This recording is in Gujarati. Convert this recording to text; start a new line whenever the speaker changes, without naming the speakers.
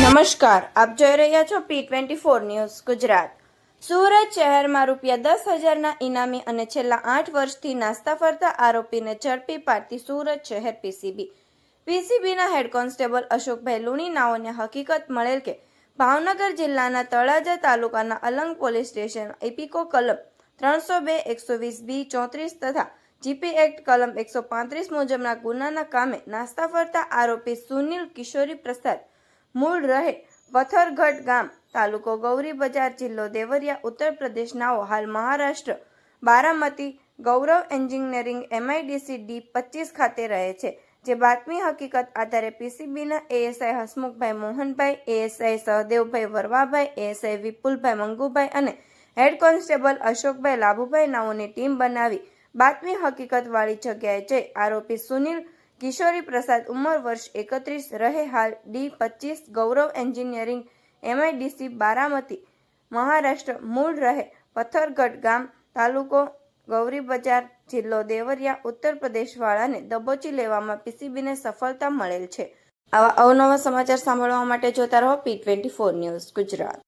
નમસ્કાર, આપ જોઈ રહ્યા છો P24 ન્યૂઝ ગુજરાત। સુરત શહેરમાં ₹10,000ના ઇનામી અને છેલ્લા 8 વર્ષથી નાસ્તા ફરતા આરોપીને ઝડપી પાડતી સુરત શહેર પીસીબીના હેડ કોન્સ્ટેબલ અશોકભાઈ લુણી નાઓને હકીકત મળેલ કે ભાવનગર જિલ્લાના તળાજા તાલુકાના અલંગ પોલીસ સ્ટેશન ઇપીકો કલમ 302, 120B, 34 તથા જીપી એક્ટ કલમ 135 મુજબના ગુનાના કામે નાસ્તા ફરતા આરોપી સુનિલ કિશોરી પ્રસાદ મૂળ રહે પથરગઢ ગામ, તાલુકો ગૌરી બજાર, જિલ્લો દેવરિયા, ઉત્તર પ્રદેશ નાઓ હાલ Maharashtra Baramati Gaurav engineering MIDC D25 ખાતે રહે છે। જે બાતમી હકીકત આધારે પીસીબીના ASI Hasmukhbhai Mohanbhai, ASI Sahdevbhai Varvabhai, ASI Vipulbhai Mangubhai અને હેડ કોન્સ્ટેબલ અશોકભાઈ લાભુભાઈ નાઓની ટીમ બનાવી બાતમી હકીકત વાળી જગ્યાએ જઈ આરોપી સુનિલ કિશોરી પ્રસાદ ઉંમર વર્ષ 31 રહે હાલ D25 ગૌરવ એન્જિનિયરિંગ MIDC બારામતી મહારાષ્ટ્ર મૂળ રહે પથરગઢ ગામ, તાલુકો ગૌરી બજાર, જિલ્લો દેવરિયા, ઉત્તર પ્રદેશ વાળાને દબોચી લેવામાં પીસીબીને સફળતા મળેલ છે। આવા અવનવા સમાચાર સાંભળવા માટે જોતા રહો P24 ન્યૂઝ ગુજરાત।